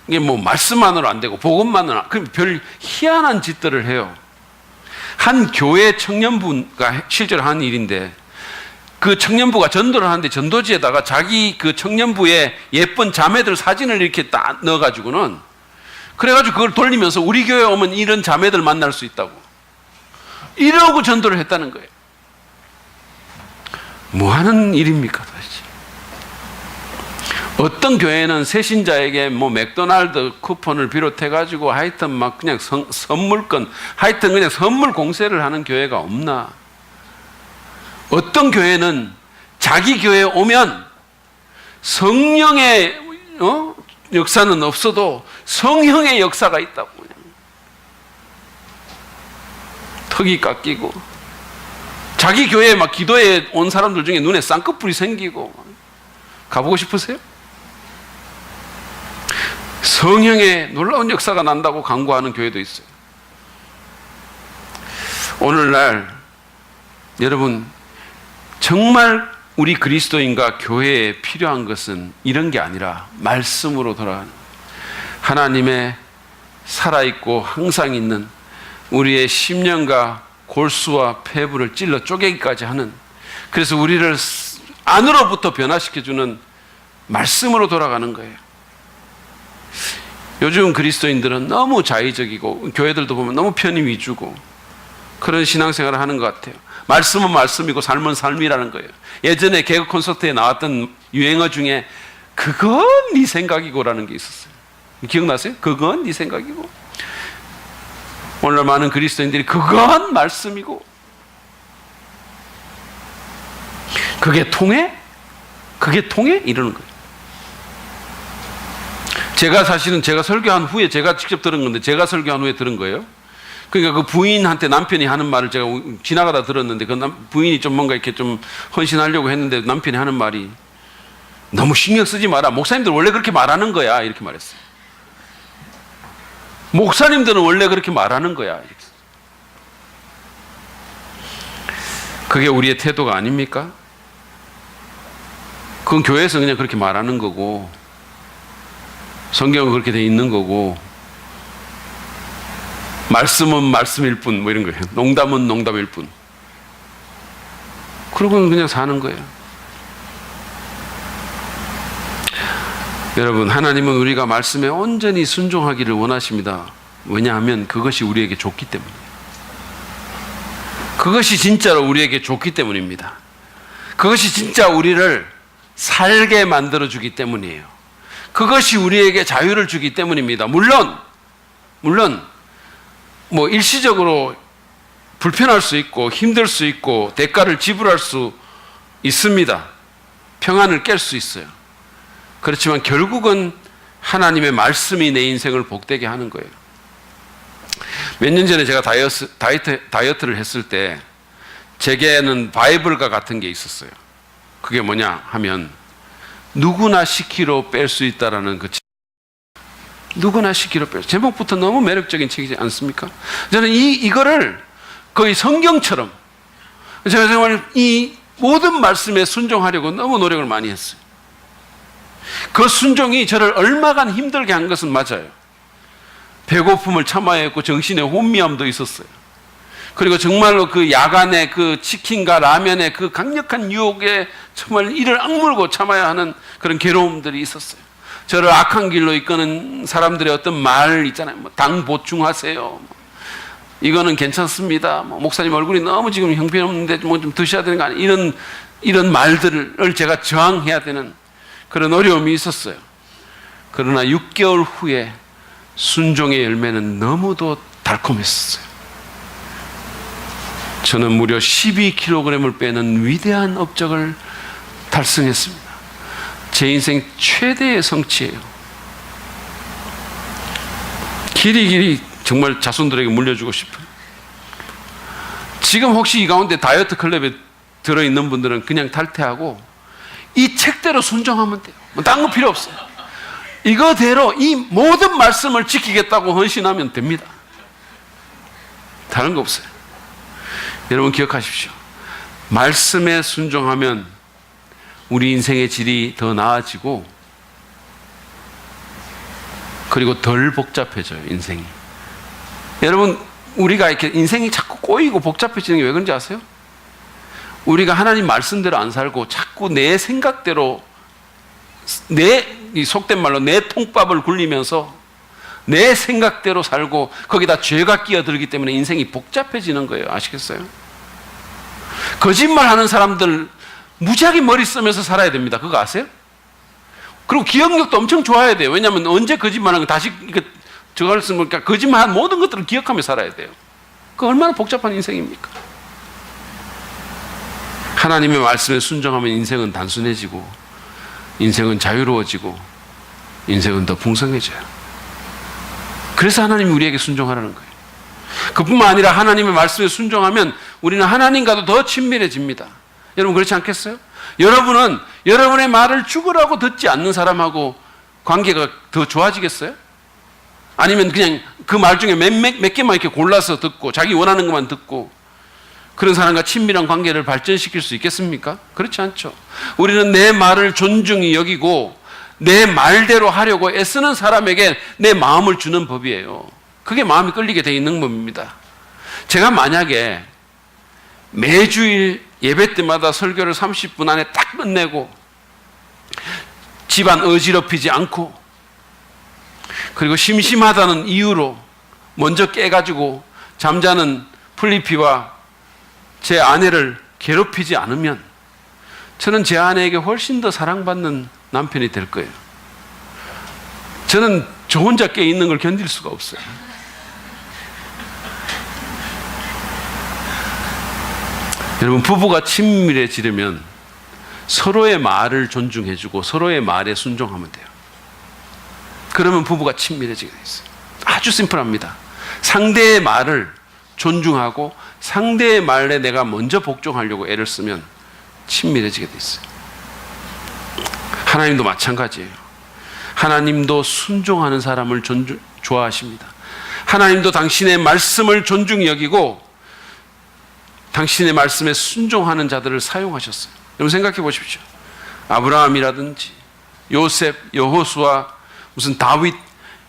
S1: 이게 뭐 말씀만으로 안 되고 복음만으로, 그럼 별 희한한 짓들을 해요. 한 교회 청년부가 실제로 한 일인데, 그 청년부가 전도를 하는데 전도지에다가 자기 그 청년부의 예쁜 자매들 사진을 이렇게 딱 넣어가지고는, 그래가지고 그걸 돌리면서 우리 교회 오면 이런 자매들 만날 수 있다고 이러고 전도를 했다는 거예요. 뭐 하는 일입니까 도대체? 어떤 교회는 새신자에게 뭐 맥도날드 쿠폰을 비롯해가지고 하여튼 막 그냥 선물권, 하여튼 그냥 선물 공세를 하는 교회가 없나? 어떤 교회는 자기 교회에 오면 성령의 역사는 없어도 성형의 역사가 있다고, 그냥 턱이 깎이고, 자기 교회에 막 기도에 온 사람들 중에 눈에 쌍꺼풀이 생기고. 가보고 싶으세요? 성형의 놀라운 역사가 난다고 광고하는 교회도 있어요. 오늘날 여러분, 정말 우리 그리스도인과 교회에 필요한 것은 이런 게 아니라 말씀으로 돌아가는, 하나님의 살아있고 항상 있는 우리의 심령과 골수와 폐부를 찔러 쪼개기까지 하는, 그래서 우리를 안으로부터 변화시켜주는 말씀으로 돌아가는 거예요. 요즘 그리스도인들은 너무 자의적이고 교회들도 보면 너무 편의 위주고 그런 신앙생활을 하는 것 같아요. 말씀은 말씀이고 삶은 삶이라는 거예요. 예전에 개그 콘서트에 나왔던 유행어 중에 그건 네 생각이고라는 게 있었어요. 기억나세요? 그건 네 생각이고. 오늘 많은 그리스도인들이 그건 말씀이고. 그게 통해? 그게 통해? 이러는 거예요. 제가 사실은 제가 설교한 후에 제가 직접 들은 건데 제가 설교한 후에 들은 거예요. 그러니까 그 부인한테 남편이 하는 말을 제가 지나가다 들었는데 그 부인이 좀 뭔가 이렇게 좀 헌신하려고 했는데 남편이 하는 말이 너무 신경 쓰지 마라. 목사님들 원래 그렇게 말하는 거야. 이렇게 말했어요. 목사님들은 원래 그렇게 말하는 거야. 이렇게. 그게 우리의 태도가 아닙니까? 그건 교회에서 그냥 그렇게 말하는 거고 성경은 그렇게 돼 있는 거고 말씀은 말씀일 뿐 뭐 이런 거예요. 농담은 농담일 뿐. 그러고는 그냥 사는 거예요. 여러분, 하나님은 우리가 말씀에 온전히 순종하기를 원하십니다. 왜냐하면 그것이 우리에게 좋기 때문이에요. 그것이 진짜로 우리에게 좋기 때문입니다. 그것이 진짜 우리를 살게 만들어주기 때문이에요. 그것이 우리에게 자유를 주기 때문입니다. 물론 뭐 일시적으로 불편할 수 있고 힘들 수 있고 대가를 지불할 수 있습니다. 평안을 깰 수 있어요. 그렇지만 결국은 하나님의 말씀이 내 인생을 복되게 하는 거예요. 몇 년 전에 제가 다이어트를 했을 때 제게는 바이블과 같은 게 있었어요. 그게 뭐냐 하면 누구나 10kg 뺄 수 있다라는 그 책. 누구나 10kg 뺄 수. 제목부터 너무 매력적인 책이지 않습니까? 저는 이거를 거의 성경처럼 제가 정말 이 모든 말씀에 순종하려고 너무 노력을 많이 했어요. 그 순종이 저를 얼마간 힘들게 한 것은 맞아요. 배고픔을 참아야 했고 정신에 혼미함도 있었어요. 그리고 정말로 그 야간에 그 치킨과 라면의 그 강력한 유혹에 정말 이를 악물고 참아야 하는 그런 괴로움들이 있었어요. 저를 악한 길로 이끄는 사람들의 어떤 말 있잖아요. 뭐 당 보충하세요. 이거는 괜찮습니다. 목사님 얼굴이 너무 지금 형편없는데 뭐 좀 드셔야 되는 거 아니에요. 이런 말들을 제가 저항해야 되는 그런 어려움이 있었어요. 그러나 6개월 후에 순종의 열매는 너무도 달콤했어요. 저는 무려 12kg을 빼는 위대한 업적을 달성했습니다. 제 인생 최대의 성취예요. 길이 정말 자손들에게 물려주고 싶어요. 지금 혹시 이 가운데 다이어트 클럽에 들어있는 분들은 그냥 탈퇴하고 이 책대로 순종하면 돼요. 뭐 딴 거 필요 없어요. 이거대로 이 모든 말씀을 지키겠다고 헌신하면 됩니다. 다른 거 없어요. 여러분 기억하십시오. 말씀에 순종하면 우리 인생의 질이 더 나아지고 그리고 덜 복잡해져요. 인생이. 여러분 우리가 이렇게 인생이 자꾸 꼬이고 복잡해지는 게 왜 그런지 아세요? 우리가 하나님 말씀대로 안 살고 자꾸 내 생각대로 이 속된 말로 내 통밥을 굴리면서 내 생각대로 살고 거기다 죄가 끼어들기 때문에 인생이 복잡해지는 거예요. 아시겠어요? 거짓말하는 사람들 무지하게 머리 쓰면서 살아야 됩니다. 그거 아세요? 그리고 기억력도 엄청 좋아야 돼요. 왜냐하면 언제 거짓말하는 거 다시 저걸 쓰면 거짓말한 모든 것들을 기억하며 살아야 돼요. 그 얼마나 복잡한 인생입니까? 하나님의 말씀에 순종하면 인생은 단순해지고 인생은 자유로워지고 인생은 더 풍성해져요. 그래서 하나님이 우리에게 순종하라는 거예요. 그뿐만 아니라 하나님의 말씀에 순종하면 우리는 하나님과도 더 친밀해집니다. 여러분 그렇지 않겠어요? 여러분은 여러분의 말을 죽으라고 듣지 않는 사람하고 관계가 더 좋아지겠어요? 아니면 그냥 그 말 중에 몇 개만 이렇게 골라서 듣고 자기 원하는 것만 듣고 그런 사람과 친밀한 관계를 발전시킬 수 있겠습니까? 그렇지 않죠. 우리는 내 말을 존중히 여기고 내 말대로 하려고 애쓰는 사람에게 내 마음을 주는 법이에요. 그게 마음이 끌리게 돼 있는 법입니다. 제가 만약에 매주일 예배 때마다 설교를 30분 안에 딱 끝내고 집안 어지럽히지 않고 그리고 심심하다는 이유로 먼저 깨가지고 잠자는 플리피와 제 아내를 괴롭히지 않으면 저는 제 아내에게 훨씬 더 사랑받는 남편이 될 거예요. 저는 저 혼자 깨 있는 걸 견딜 수가 없어요. 여러분 부부가 친밀해지려면 서로의 말을 존중해주고 서로의 말에 순종하면 돼요. 그러면 부부가 친밀해지게 돼 있어요. 아주 심플합니다. 상대의 말을 존중하고 상대의 말에 내가 먼저 복종하려고 애를 쓰면 친밀해지게 돼 있어요. 하나님도 마찬가지예요. 하나님도 순종하는 사람을 좋아하십니다. 하나님도 당신의 말씀을 존중히 여기고 당신의 말씀에 순종하는 자들을 사용하셨어요. 여러분 생각해 보십시오. 아브라함이라든지 요셉, 여호수아, 무슨 다윗,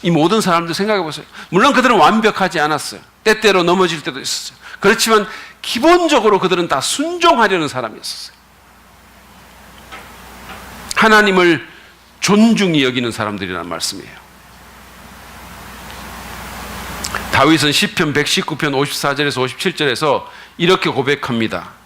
S1: 이 모든 사람들 생각해 보세요. 물론 그들은 완벽하지 않았어요. 때때로 넘어질 때도 있었어요. 그렇지만 기본적으로 그들은 다 순종하려는 사람이었어요. 하나님을 존중히 여기는 사람들이라는 말씀이에요. 다윗은 시편 119편 54절에서 57절에서 이렇게 고백합니다.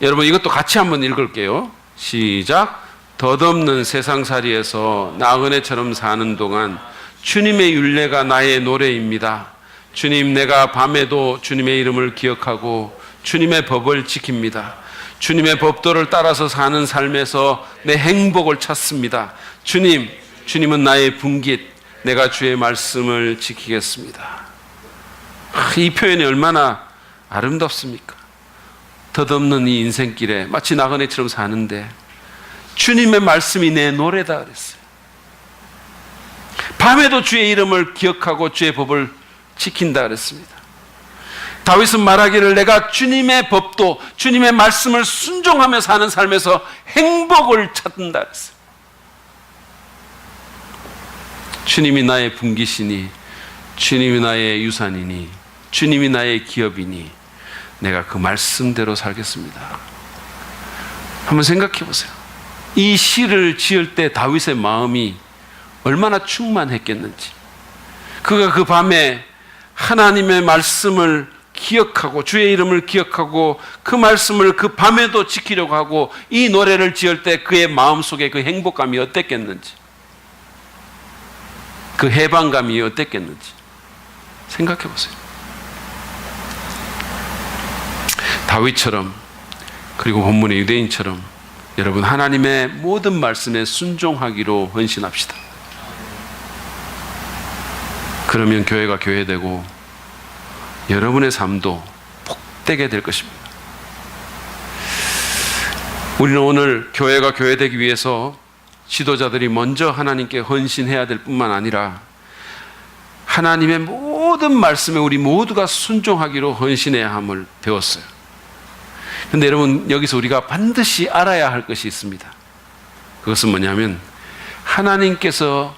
S1: 여러분 이것도 같이 한번 읽을게요. 시작. 덧없는 세상살이에서 나그네처럼 사는 동안 주님의 율례가 나의 노래입니다. 주님, 내가 밤에도 주님의 이름을 기억하고 주님의 법을 지킵니다. 주님의 법도를 따라서 사는 삶에서 내 행복을 찾습니다. 주님, 주님은 나의 분깃, 내가 주의 말씀을 지키겠습니다. 이 표현이 얼마나 아름답습니까? 덧없는 이 인생길에 마치 나그네처럼 사는데 주님의 말씀이 내 노래다 그랬어요. 밤에도 주의 이름을 기억하고 주의 법을 지킨다 그랬습니다. 다윗은 말하기를 내가 주님의 법도 주님의 말씀을 순종하며 사는 삶에서 행복을 찾는다 그랬어요. 주님이 나의 분깃이니 주님이 나의 유산이니 주님이 나의 기업이니 내가 그 말씀대로 살겠습니다. 한번 생각해 보세요. 이 시를 지을 때 다윗의 마음이 얼마나 충만했겠는지. 그가 그 밤에 하나님의 말씀을 기억하고 주의 이름을 기억하고 그 말씀을 그 밤에도 지키려고 하고 이 노래를 지을 때 그의 마음속에 그 행복감이 어땠겠는지, 그 해방감이 어땠겠는지 생각해 보세요. 다윗처럼 그리고 본문의 유대인처럼 여러분 하나님의 모든 말씀에 순종하기로 헌신합시다. 그러면 교회가 교회되고 여러분의 삶도 복되게 될 것입니다. 우리는 오늘 교회가 교회되기 위해서 지도자들이 먼저 하나님께 헌신해야 될 뿐만 아니라 하나님의 모든 말씀에 우리 모두가 순종하기로 헌신해야 함을 배웠어요. 그런데 여러분 여기서 우리가 반드시 알아야 할 것이 있습니다. 그것은 뭐냐면 하나님께서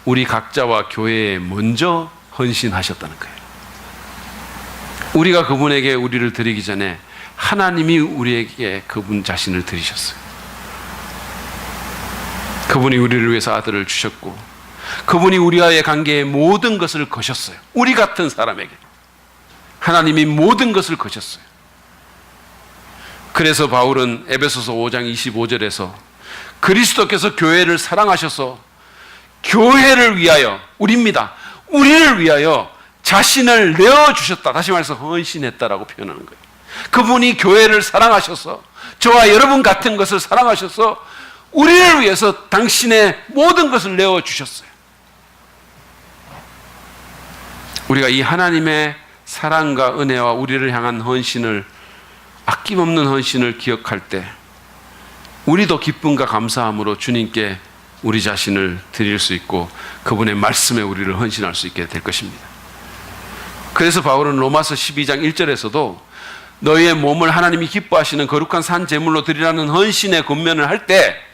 S1: 우리 각자와 교회에 먼저 헌신하셨다는 거예요. 우리가 그분에게 우리를 드리기 전에 하나님이 우리에게 그분 자신을 드리셨어요. 그분이 우리를 위해서 아들을 주셨고 그분이 우리와의 관계에 모든 것을 거셨어요. 우리 같은 사람에게 하나님이 모든 것을 거셨어요. 그래서 바울은 에베소서 5장 25절에서 그리스도께서 교회를 사랑하셔서 교회를 위하여 우리입니다. 우리를 위하여 자신을 내어주셨다. 다시 말해서 헌신했다라고 표현하는 거예요. 그분이 교회를 사랑하셔서 저와 여러분 같은 것을 사랑하셔서 우리를 위해서 당신의 모든 것을 내어주셨어요. 우리가 이 하나님의 사랑과 은혜와 우리를 향한 헌신을 아낌없는 헌신을 기억할 때 우리도 기쁨과 감사함으로 주님께 우리 자신을 드릴 수 있고 그분의 말씀에 우리를 헌신할 수 있게 될 것입니다. 그래서 바울은 로마서 12장 1절에서도 너희의 몸을 하나님이 기뻐하시는 거룩한 산 제물로 드리라는 헌신의 권면을 할 때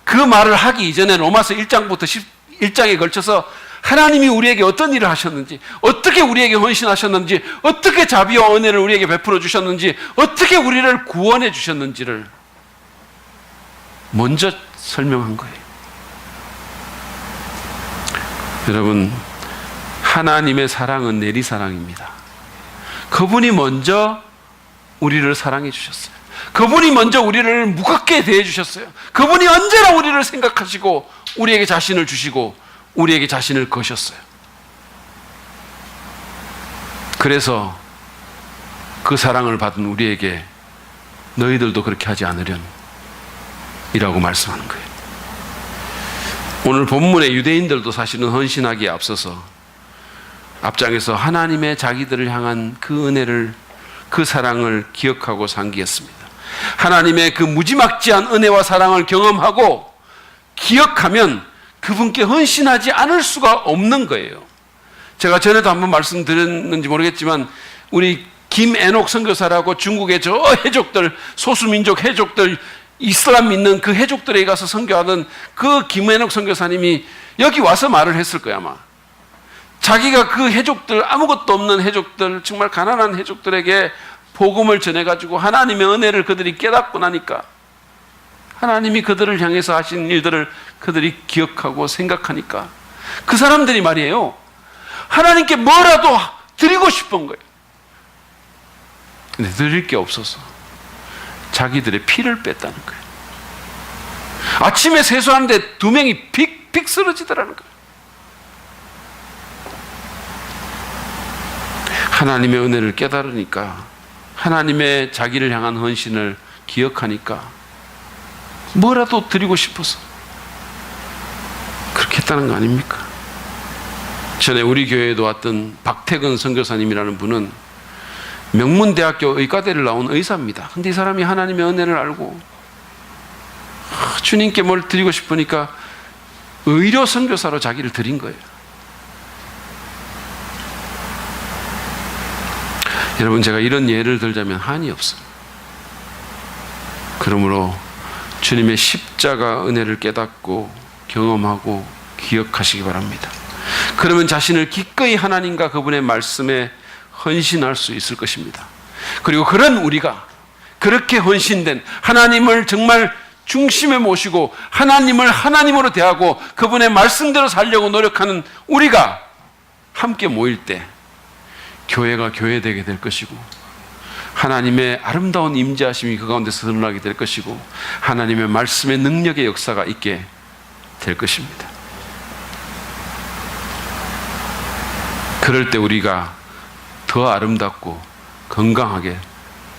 S1: 그 말을 하기 이전에 로마서 1장부터 11장에 걸쳐서 하나님이 우리에게 어떤 일을 하셨는지, 어떻게 우리에게 헌신하셨는지, 어떻게 자비와 은혜를 우리에게 베풀어 주셨는지, 어떻게 우리를 구원해 주셨는지를 먼저 설명한 거예요. 여러분, 하나님의 사랑은 내리사랑입니다. 그분이 먼저 우리를 사랑해 주셨어요. 그분이 먼저 우리를 무겁게 대해 주셨어요. 그분이 언제나 우리를 생각하시고 우리에게 자신을 주시고 우리에게 자신을 거셨어요. 그래서 그 사랑을 받은 우리에게 너희들도 그렇게 하지 않으련 이라고 말씀하는 거예요. 오늘 본문의 유대인들도 사실은 헌신하기에 앞서서 앞장에서 하나님의 자기들을 향한 그 은혜를, 그 사랑을 기억하고 상기했습니다. 하나님의 그 무지막지한 은혜와 사랑을 경험하고 기억하면 그분께 헌신하지 않을 수가 없는 거예요. 제가 전에도 한번 말씀드렸는지 모르겠지만 우리 김애녹 선교사라고 중국의 저 해족들, 소수민족 해족들, 이슬람 믿는 그 해족들에게 가서 선교하던 그 김애녹 선교사님이 여기 와서 말을 했을 거야 아마. 자기가 그 해족들, 아무것도 없는 해족들, 정말 가난한 해족들에게 복음을 전해가지고 하나님의 은혜를 그들이 깨닫고 나니까 하나님이 그들을 향해서 하신 일들을 그들이 기억하고 생각하니까 그 사람들이 말이에요, 하나님께 뭐라도 드리고 싶은 거예요. 근데 드릴 게 없어서 자기들의 피를 뺐다는 거예요. 아침에 세수하는데 두 명이 픽픽 쓰러지더라는 거예요. 하나님의 은혜를 깨달으니까, 하나님의 자기를 향한 헌신을 기억하니까 뭐라도 드리고 싶어서 그렇게 했다는 거 아닙니까? 전에 우리 교회에도 왔던 박태근 선교사님이라는 분은 명문대학교 의과대를 나온 의사입니다. 근데 이 사람이 하나님의 은혜를 알고 주님께 뭘 드리고 싶으니까 의료 선교사로 자기를 드린 거예요. 여러분, 제가 이런 예를 들자면 한이 없어요. 그러므로 주님의 십자가 은혜를 깨닫고 경험하고 기억하시기 바랍니다. 그러면 자신을 기꺼이 하나님과 그분의 말씀에 헌신할 수 있을 것입니다. 그리고 그런 우리가, 그렇게 헌신된, 하나님을 정말 중심에 모시고 하나님을 하나님으로 대하고 그분의 말씀대로 살려고 노력하는 우리가 함께 모일 때 교회가 교회되게 될 것이고, 하나님의 아름다운 임재하심이 그 가운데서 드러나게 될 것이고, 하나님의 말씀의 능력의 역사가 있게 될 것입니다. 그럴 때 우리가 더 아름답고 건강하게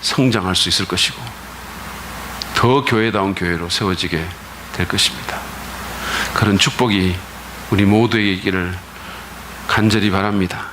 S1: 성장할 수 있을 것이고, 더 교회다운 교회로 세워지게 될 것입니다. 그런 축복이 우리 모두에게 있기를 간절히 바랍니다.